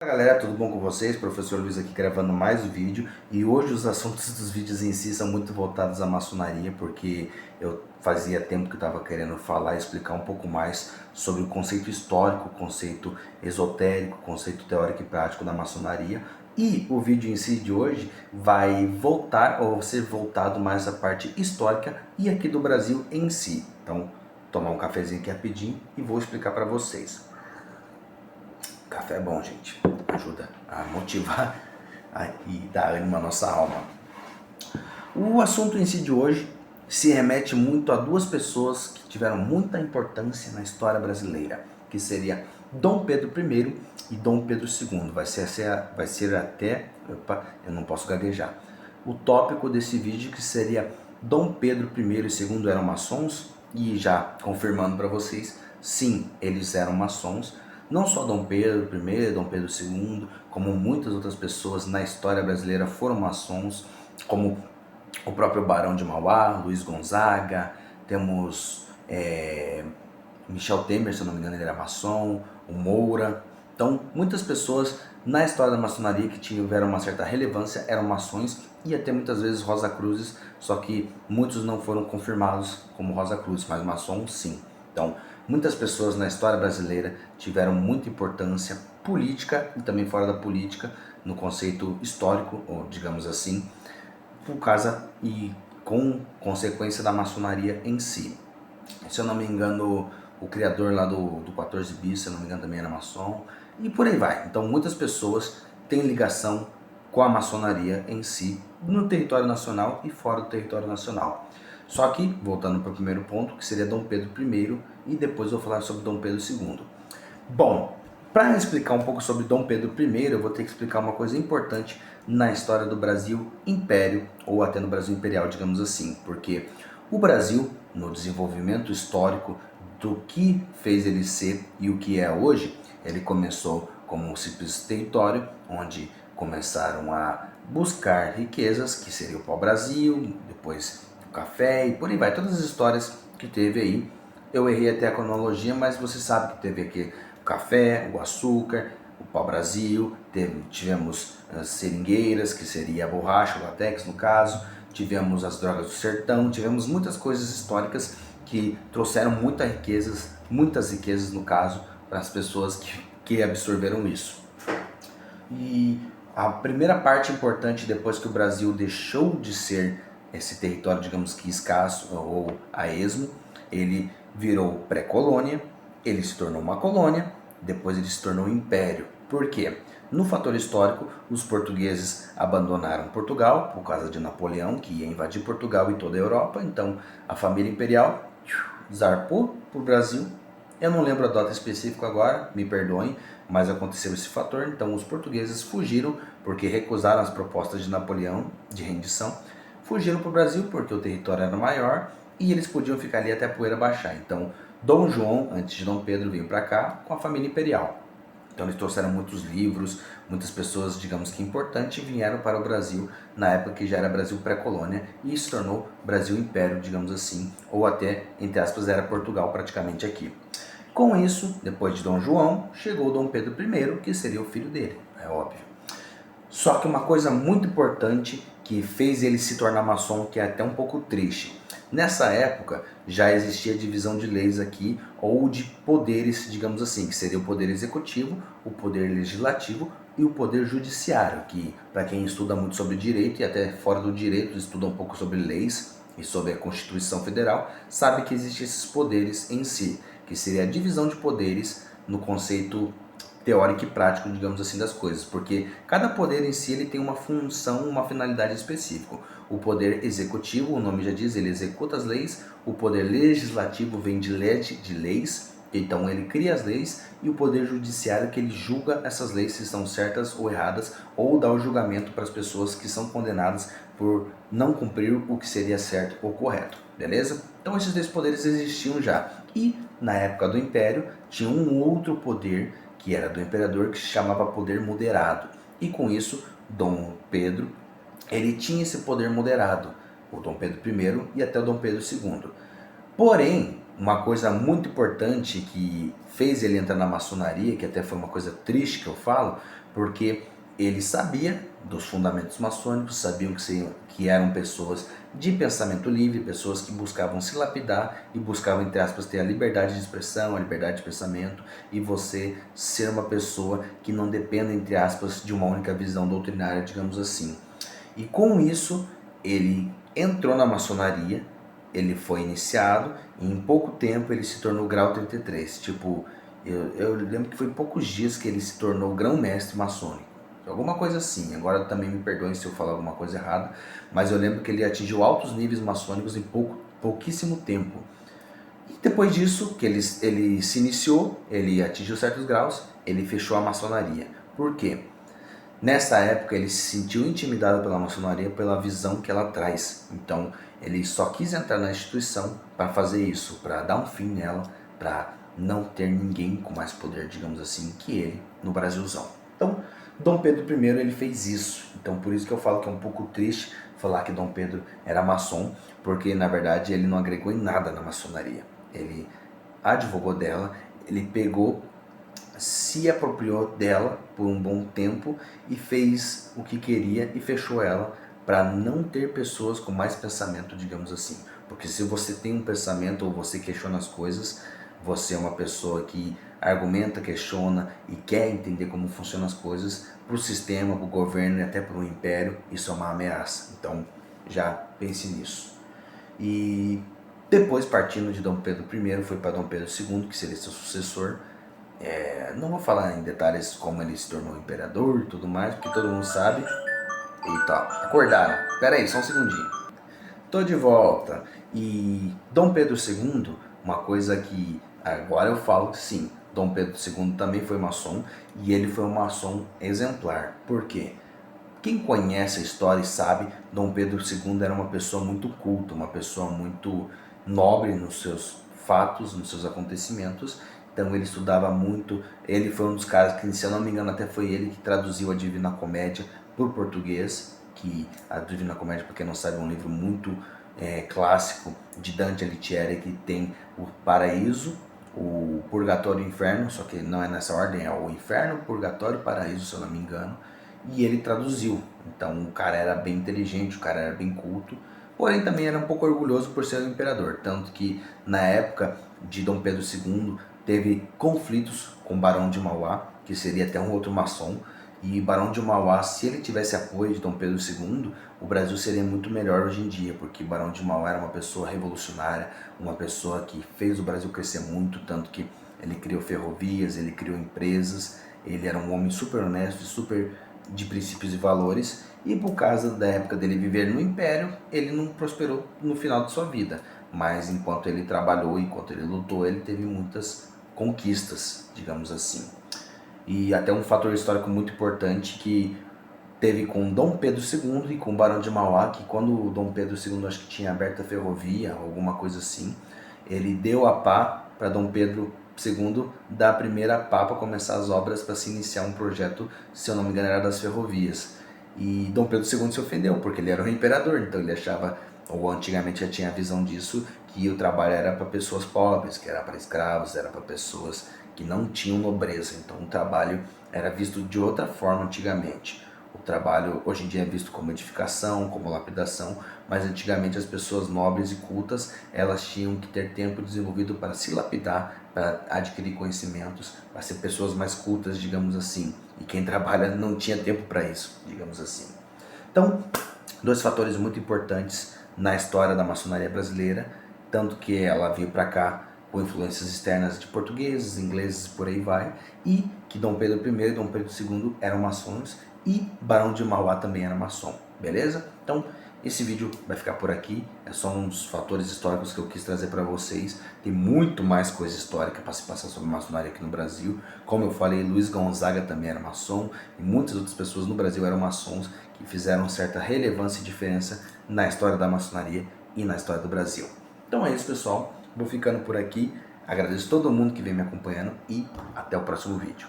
Fala galera, tudo bom com vocês? Professor Luiz aqui gravando mais um vídeo e hoje os assuntos dos vídeos em si são muito voltados à maçonaria porque eu fazia tempo que eu estava querendo falar e explicar um pouco mais sobre o conceito histórico, o conceito esotérico, o conceito teórico e prático da maçonaria, e o vídeo em si de hoje vai voltar ou ser voltado mais à parte histórica e aqui do Brasil em si. Então, tomar um cafezinho aqui rapidinho e vou explicar para vocês. Café é bom, gente. Ajuda a motivar e dar ânimo à nossa alma. O assunto em si de hoje se remete muito a duas pessoas que tiveram muita importância na história brasileira, que seria Dom Pedro I e Dom Pedro II. Vai ser até... Opa, eu não posso gaguejar. O tópico desse vídeo que seria Dom Pedro I e II eram maçons, e já confirmando para vocês, sim, eles eram maçons. Não só Dom Pedro I, Dom Pedro II, como muitas outras pessoas na história brasileira foram maçons, como o próprio Barão de Mauá, Luiz Gonzaga, temos Michel Temer, se eu não me engano, ele era maçom, o Moura. Então, muitas pessoas na história da maçonaria que tiveram uma certa relevância eram maçons, e até muitas vezes Rosa Cruzes, só que muitos não foram confirmados como Rosa Cruzes, mas maçom sim. Então, muitas pessoas na história brasileira tiveram muita importância política e também fora da política, no conceito histórico, ou digamos assim, por causa e com consequência da maçonaria em si. Se eu não me engano, o criador lá do 14 bis, se eu não me engano, também era maçom, e por aí vai. Então, muitas pessoas têm ligação com a maçonaria em si, no território nacional e fora do território nacional. Só que, voltando para o primeiro ponto, que seria Dom Pedro I, e depois eu vou falar sobre Dom Pedro II. Bom, para explicar um pouco sobre Dom Pedro I, eu vou ter que explicar uma coisa importante na história do Brasil Império, ou até no Brasil Imperial, digamos assim, porque o Brasil, no desenvolvimento histórico do que fez ele ser e o que é hoje, ele começou como um simples território, onde começaram a buscar riquezas, que seria o pau-brasil, depois o café e por aí vai, todas as histórias que teve aí. Eu errei até a cronologia, mas você sabe que teve aqui o café, o açúcar, o pau-brasil, tivemos as seringueiras, que seria a borracha, o latex no caso, tivemos as drogas do sertão, tivemos muitas coisas históricas que trouxeram muitas riquezas no caso, para as pessoas que absorveram isso. E a primeira parte importante, depois que o Brasil deixou de ser esse território, digamos que escasso ou a esmo, ele virou pré-colônia, ele se tornou uma colônia, depois ele se tornou um império. Por quê? No fator histórico, os portugueses abandonaram Portugal por causa de Napoleão, que ia invadir Portugal e toda a Europa. Então a família imperial zarpou para o Brasil. Eu não lembro a data específica agora, me perdoem, mas aconteceu esse fator. Então os portugueses fugiram porque recusaram as propostas de Napoleão de rendição. Fugiram para o Brasil porque o território era maior e eles podiam ficar ali até a poeira baixar. Então Dom João, antes de Dom Pedro, veio para cá com a família imperial. Então eles trouxeram muitos livros, muitas pessoas, digamos que importantes, vieram para o Brasil na época que já era Brasil pré-colônia e se tornou Brasil Império, digamos assim, ou até, entre aspas, era Portugal praticamente aqui. Com isso, depois de Dom João, chegou Dom Pedro I, que seria o filho dele, é óbvio. Só que uma coisa muito importante que fez ele se tornar maçom, que é até um pouco triste. Nessa época já existia divisão de leis aqui, ou de poderes, digamos assim, que seria o poder executivo, o poder legislativo e o poder judiciário, que para quem estuda muito sobre direito e até fora do direito estuda um pouco sobre leis e sobre a Constituição Federal, sabe que existem esses poderes em si, que seria a divisão de poderes no conceito teórico e prático, digamos assim, das coisas, porque cada poder em si ele tem uma função, uma finalidade específica. O poder executivo, o nome já diz, ele executa as leis. O poder legislativo vem de leis, então ele cria as leis, e o poder judiciário, que ele julga essas leis se estão certas ou erradas, ou dá o julgamento para as pessoas que são condenadas por não cumprir o que seria certo ou correto, beleza? Então esses dois poderes existiam já, e na época do Império tinha um outro poder que era do imperador, que se chamava poder moderado, e com isso Dom Pedro ele tinha esse poder moderado, o Dom Pedro I e até o Dom Pedro II. Porém, uma coisa muito importante que fez ele entrar na maçonaria, que até foi uma coisa triste que eu falo, porque ele sabia dos fundamentos maçônicos, sabiam que eram pessoas de pensamento livre, pessoas que buscavam se lapidar e buscavam, entre aspas, ter a liberdade de expressão, a liberdade de pensamento, e você ser uma pessoa que não dependa, entre aspas, de uma única visão doutrinária, digamos assim. E com isso, ele entrou na maçonaria, ele foi iniciado e em pouco tempo ele se tornou grau 33. Tipo, eu lembro que foi em poucos dias que ele se tornou grão-mestre maçônico. Alguma coisa assim, agora também me perdoem se eu falar alguma coisa errada, mas eu lembro que ele atingiu altos níveis maçônicos em pouquíssimo tempo. E depois disso, que ele se iniciou, ele atingiu certos graus, ele fechou a maçonaria. Por quê? Nessa época ele se sentiu intimidado pela maçonaria pela visão que ela traz. Então ele só quis entrar na instituição para fazer isso, para dar um fim nela, para não ter ninguém com mais poder, digamos assim, que ele no Brasilzão. Então Dom Pedro I ele fez isso. Então por isso que eu falo que é um pouco triste falar que Dom Pedro era maçom, porque na verdade ele não agregou em nada na maçonaria. Ele advogou dela, ele pegou, se apropriou dela por um bom tempo e fez o que queria e fechou ela para não ter pessoas com mais pensamento, digamos assim. Porque se você tem um pensamento ou você questiona as coisas, você é uma pessoa que argumenta, questiona e quer entender como funcionam as coisas, para o sistema, para o governo e até para o império, isso é uma ameaça. Então já pense nisso. E depois, partindo de Dom Pedro I, foi para Dom Pedro II, que seria seu sucessor. Não vou falar em detalhes como ele se tornou imperador e tudo mais, porque todo mundo sabe. Eita, acordaram. Pera aí, só um segundinho. Tô de volta. E Dom Pedro II, uma coisa que agora eu falo que sim, Dom Pedro II também foi maçom e ele foi um maçom exemplar. Por quê? Quem conhece a história e sabe, Dom Pedro II era uma pessoa muito culta, uma pessoa muito nobre nos seus fatos, nos seus acontecimentos. Então ele estudava muito, ele foi um dos caras que, se eu não me engano, até foi ele que traduziu a Divina Comédia para o português, que a Divina Comédia, para quem não sabe, é um livro muito clássico de Dante Alighieri, que tem o paraíso, o purgatório e o inferno, só que não é nessa ordem, é o inferno, o purgatório e o paraíso, se eu não me engano, e ele traduziu. Então o cara era bem inteligente, o cara era bem culto, porém também era um pouco orgulhoso por ser o imperador, tanto que na época de Dom Pedro II teve conflitos com o Barão de Mauá, que seria até um outro maçom, e Barão de Mauá, se ele tivesse apoio de Dom Pedro II, o Brasil seria muito melhor hoje em dia, porque Barão de Mauá era uma pessoa revolucionária, uma pessoa que fez o Brasil crescer muito, tanto que ele criou ferrovias, ele criou empresas, ele era um homem super honesto, super de princípios e valores, e por causa da época dele viver no Império, ele não prosperou no final de sua vida, mas enquanto ele trabalhou, enquanto ele lutou, ele teve muitas conquistas, digamos assim. E até um fator histórico muito importante que teve com Dom Pedro II e com o Barão de Mauá, que quando o Dom Pedro II acho que tinha aberto a ferrovia, alguma coisa assim, ele deu a pá para Dom Pedro II dar a primeira pá para começar as obras para se iniciar um projeto, se eu não me engano, era das ferrovias. E Dom Pedro II se ofendeu, porque ele era o imperador, então ele achava, ou antigamente já tinha a visão disso, que o trabalho era para pessoas pobres, que era para escravos, era para pessoas que não tinham nobreza. Então o trabalho era visto de outra forma antigamente. O trabalho hoje em dia é visto como edificação, como lapidação, mas antigamente as pessoas nobres e cultas, elas tinham que ter tempo desenvolvido para se lapidar, para adquirir conhecimentos, para ser pessoas mais cultas, digamos assim. E quem trabalha não tinha tempo para isso, digamos assim. Então, dois fatores muito importantes na história da maçonaria brasileira, tanto que ela veio para cá com influências externas de portugueses, ingleses e por aí vai, e que Dom Pedro I e Dom Pedro II eram maçons e Barão de Mauá também era maçom, beleza? Então, esse vídeo vai ficar por aqui, é só um dos fatores históricos que eu quis trazer para vocês. Tem muito mais coisa histórica para se passar sobre maçonaria aqui no Brasil. Como eu falei, Luiz Gonzaga também era maçom e muitas outras pessoas no Brasil eram maçons que fizeram certa relevância e diferença na história da maçonaria e na história do Brasil. Então é isso, pessoal. Vou ficando por aqui. Agradeço todo mundo que vem me acompanhando e até o próximo vídeo.